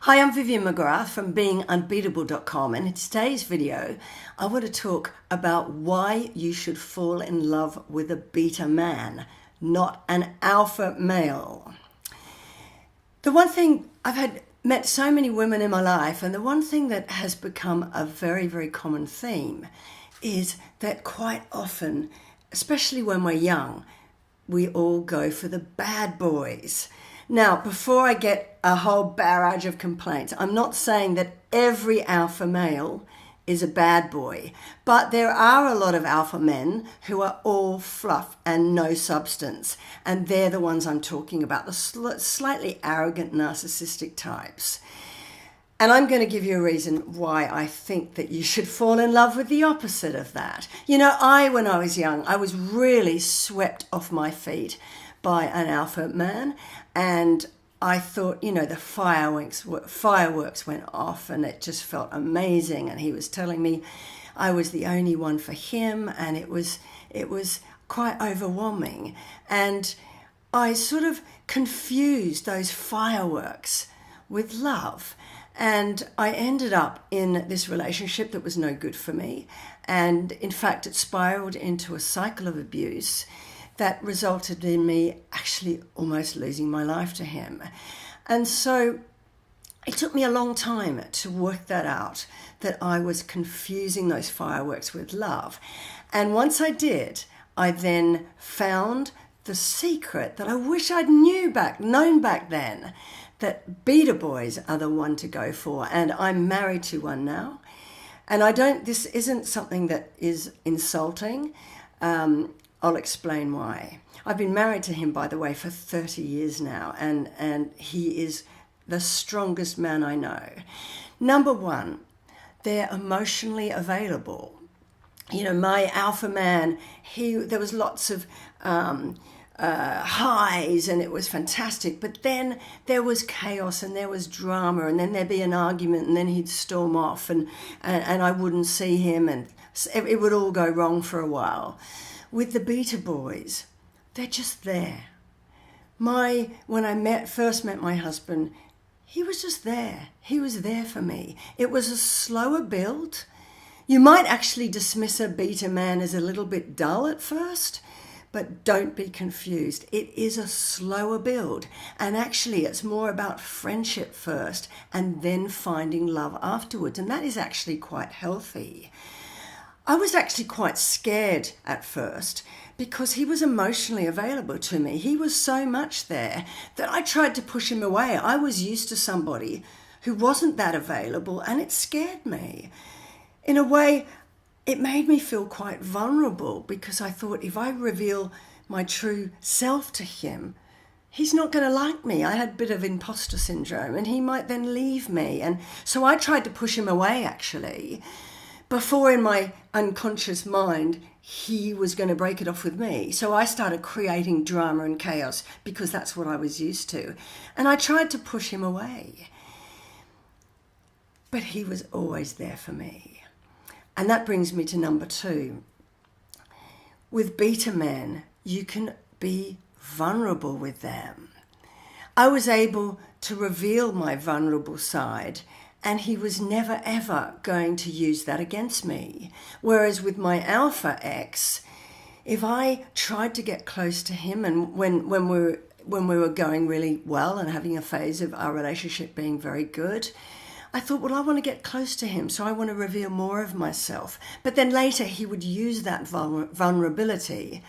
Hi, I'm Vivian McGrath from beingunbeatable.com, and in today's video I want to talk about why you should fall in love with a beta man, not an alpha male. The one thing met so many women in my life, and the one thing that has become a very, very common theme is that quite often, especially when we're young, we all go for the bad boys. Now, before I get a whole barrage of complaints, I'm not saying that every alpha male is a bad boy, but there are a lot of alpha men who are all fluff and no substance, and they're the ones I'm talking about, the slightly arrogant, narcissistic types. And I'm going to give you a reason why I think that you should fall in love with the opposite of that. You know, when I was young, I was really swept off my feet by an alpha man, and I thought, you know, the fireworks went off, and it just felt amazing. And he was telling me I was the only one for him, and it was quite overwhelming. And I sort of confused those fireworks with love. And I ended up in this relationship that was no good for me. And in fact, it spiraled into a cycle of abuse that resulted in me actually almost losing my life to him. And so it took me a long time to work that out, that I was confusing those fireworks with love. And once I did, I then found the secret that I wish I'd known back then, that beta boys are the one to go for. And I'm married to one now. And this isn't something that is insulting. I'll explain why. I've been married to him, by the way, for 30 years now, and he is the strongest man I know. Number one, they're emotionally available. You know, my alpha man, there was lots of highs, and it was fantastic, but then there was chaos and there was drama, and then there'd be an argument, and then he'd storm off, and I wouldn't see him, and it would all go wrong for a while. With the beta boys, they're just there. When I first met my husband, he was just there. He was there for me. It was a slower build. You might actually dismiss a beta man as a little bit dull at first, but don't be confused. It is a slower build. And actually, it's more about friendship first and then finding love afterwards. And that is actually quite healthy. I was actually quite scared at first because he was emotionally available to me. He was so much there that I tried to push him away. I was used to somebody who wasn't that available, and it scared me. In a way, it made me feel quite vulnerable because I thought, if I reveal my true self to him, he's not going to like me. I had a bit of imposter syndrome, and he might then leave me. And so I tried to push him away, actually, before in my unconscious mind, he was going to break it off with me. So I started creating drama and chaos because that's what I was used to. And I tried to push him away. But he was always there for me. And that brings me to number two. With beta men, you can be vulnerable with them. I was able to reveal my vulnerable side, and he was never, ever going to use that against me. Whereas with my alpha ex, if I tried to get close to him, and when we were going really well and having a phase of our relationship being very good, I thought, well, I want to get close to him, so I want to reveal more of myself. But then later he would use that vulnerability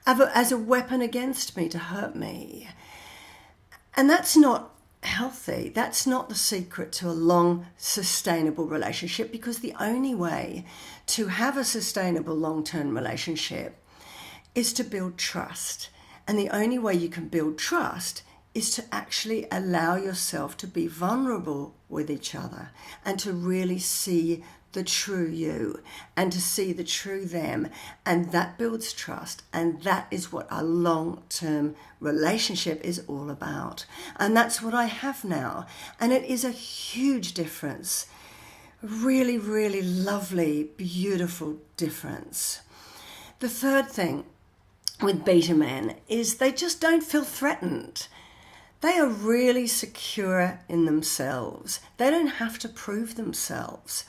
as a weapon against me to hurt me. And that's not healthy. That's not the secret to a long, sustainable relationship, because the only way to have a sustainable long-term relationship is to build trust. And the only way you can build trust is to actually allow yourself to be vulnerable with each other and to really see the true you and to see the true them. And that builds trust. And that is what a long-term relationship is all about. And that's what I have now. And it is a huge difference. Really, really lovely, beautiful difference. The third thing with beta men is they just don't feel threatened. They are really secure in themselves. They don't have to prove themselves.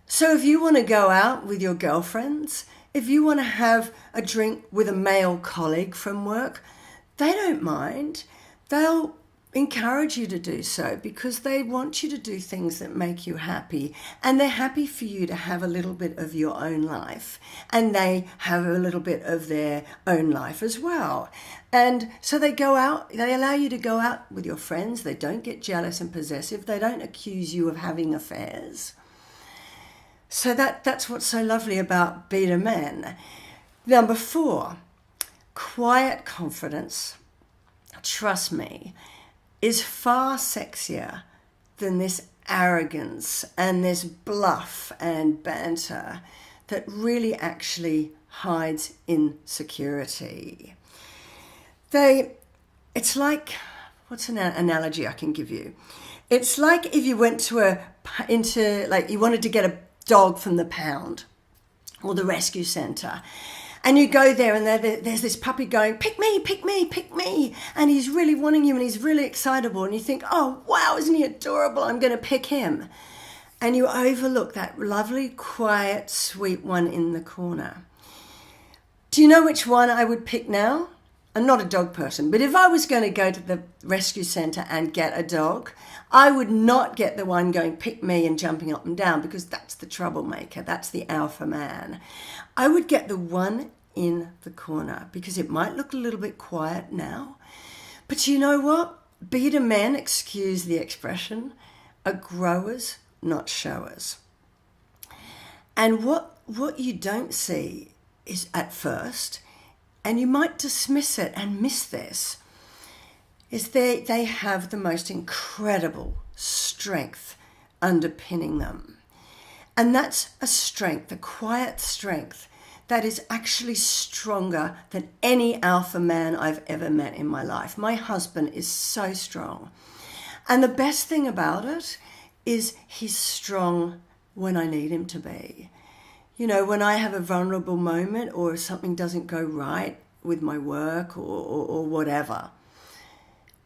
So if you want to go out with your girlfriends, if you want to have a drink with a male colleague from work, they don't mind. They'll encourage you to do so because they want you to do things that make you happy, and they're happy for you to have a little bit of your own life, and they have a little bit of their own life as well. And so they go out, they allow you to go out with your friends. They don't get jealous and possessive. They don't accuse you of having affairs. So that's what's so lovely about beta men. Number 4, quiet confidence, trust me, is far sexier than this arrogance and this bluff and banter that really actually hides insecurity. It's like, what's an analogy I can give you? It's like if you went to you wanted to get a dog from the pound or the rescue centre, and you go there and there's this puppy going, pick me, pick me, pick me. And he's really wanting you and he's really excitable. And you think, oh, wow, isn't he adorable? I'm going to pick him. And you overlook that lovely, quiet, sweet one in the corner. Do you know which one I would pick now? I'm not a dog person, but if I was going to go to the rescue centre and get a dog, I would not get the one going, pick me, and jumping up and down, because that's the troublemaker. That's the alpha man. I would get the one in the corner because it might look a little bit quiet now. But you know what? Beta men, excuse the expression, are growers, not showers. And what you don't see is at first, and you might dismiss it and miss this, is they have the most incredible strength underpinning them. And that's a strength, a quiet strength, that is actually stronger than any alpha man I've ever met in my life. My husband is so strong. And the best thing about it is he's strong when I need him to be. You know, when I have a vulnerable moment or something doesn't go right with my work or whatever,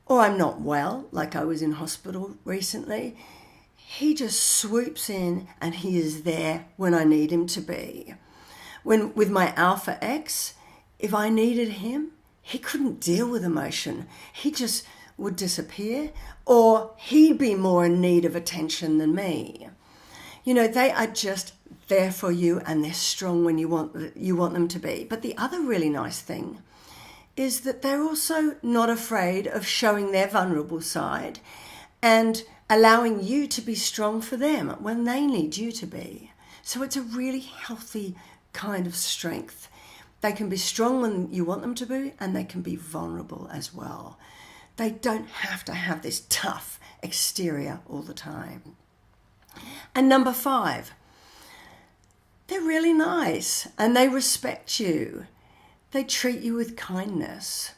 or I'm not well, like I was in hospital recently, he just swoops in and he is there when I need him to be. When with my alpha X, if I needed him, he couldn't deal with emotion. He just would disappear, or he'd be more in need of attention than me. You know, they are just there for you, and they're strong when you want them to be. But the other really nice thing is that they're also not afraid of showing their vulnerable side and allowing you to be strong for them when they need you to be. So it's a really healthy kind of strength. They can be strong when you want them to be, and they can be vulnerable as well. They don't have to have this tough exterior all the time. And number 5, they're really nice and they respect you. They treat you with kindness.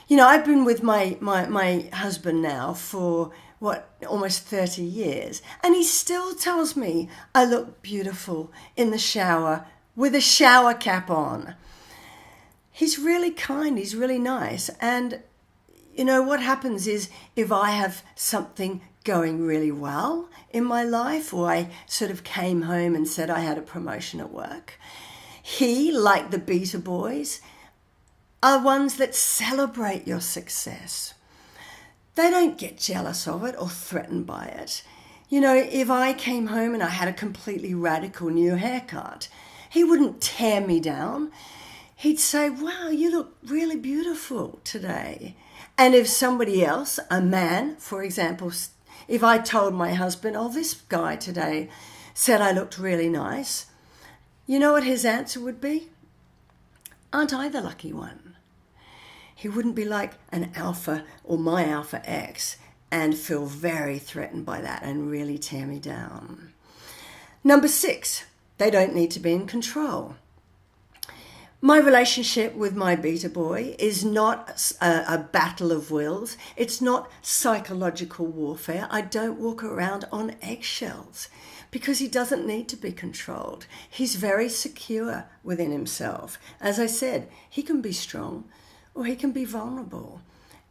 You know, I've been with my husband now for almost 30 years, and he still tells me I look beautiful in the shower with a shower cap on. He's really kind, he's really nice. And you know what happens is, if I have something going really well in my life, or I sort of came home and said I had a promotion at work, he, like the beta boys, are ones that celebrate your success. They don't get jealous of it or threatened by it. You know, if I came home and I had a completely radical new haircut, he wouldn't tear me down. He'd say, wow, you look really beautiful today. And if somebody else, a man, for example, if I told my husband, oh, this guy today said I looked really nice, you know what his answer would be? Aren't I the lucky one? He wouldn't be like an alpha or my alpha X and feel very threatened by that and really tear me down. Number 6, they don't need to be in control. My relationship with my beta boy is not a battle of wills. It's not psychological warfare. I don't walk around on eggshells because he doesn't need to be controlled. He's very secure within himself. As I said, he can be strong or he can be vulnerable.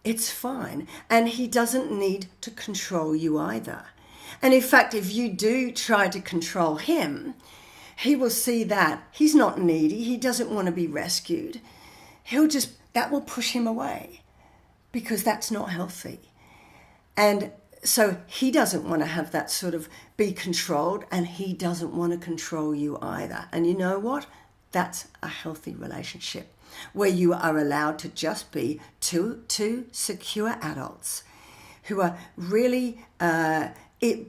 It's fine. And he doesn't need to control you either. And in fact, if you do try to control him, he will see that he's not needy. He doesn't want to be rescued. That will push him away, because that's not healthy. And so he doesn't want to have that sort of be controlled, and he doesn't want to control you either. And you know what? That's a healthy relationship, where you are allowed to just be two secure adults who are really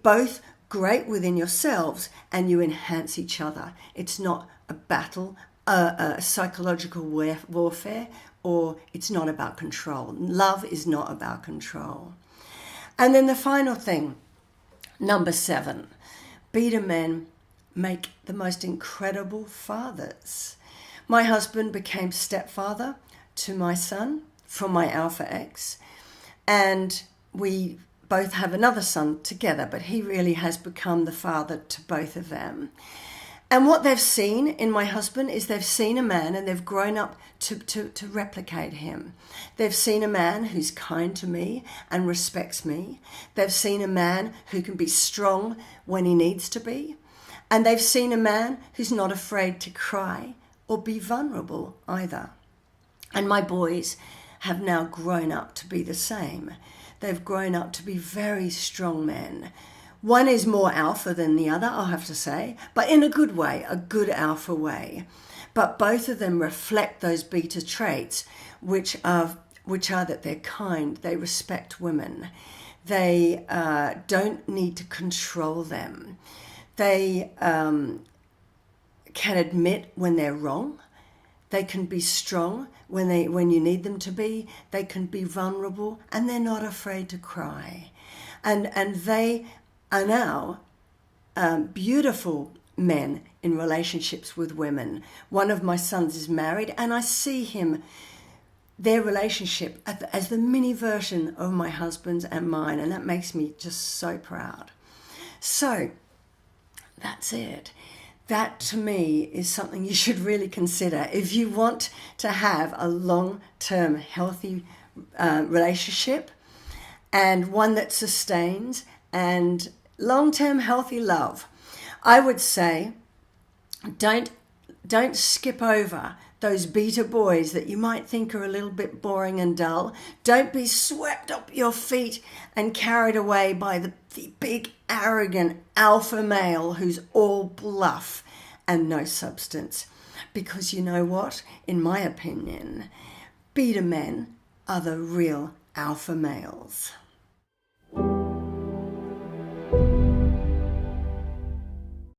both great within yourselves, and you enhance each other. It's not a battle, a psychological warfare, or it's not about control. Love is not about control. And then the final thing, number 7, beta men make the most incredible fathers. My husband became stepfather to my son from my Alpha X, and we both have another son together, but he really has become the father to both of them. And what they've seen in my husband is they've seen a man, and they've grown up to replicate him. They've seen a man who's kind to me and respects me. They've seen a man who can be strong when he needs to be. And they've seen a man who's not afraid to cry or be vulnerable either. And my boys have now grown up to be the same. They've grown up to be very strong men. One is more alpha than the other, I'll have to say, but in a good way, a good alpha way. But both of them reflect those beta traits, which are that they're kind, they respect women, they don't need to control them. They can admit when they're wrong. They can be strong when you need them to be. They can be vulnerable, and they're not afraid to cry. And they are now beautiful men in relationships with women. One of my sons is married, and I see their relationship as the mini version of my husband's and mine, and that makes me just so proud. So that's it. That, to me, is something you should really consider. If you want to have a long-term healthy relationship, and one that sustains, and long-term healthy love, I would say don't skip over those beta boys that you might think are a little bit boring and dull. Don't be swept up your feet and carried away by the big, arrogant alpha male who's all bluff and no substance. Because you know what? In my opinion, beta men are the real alpha males.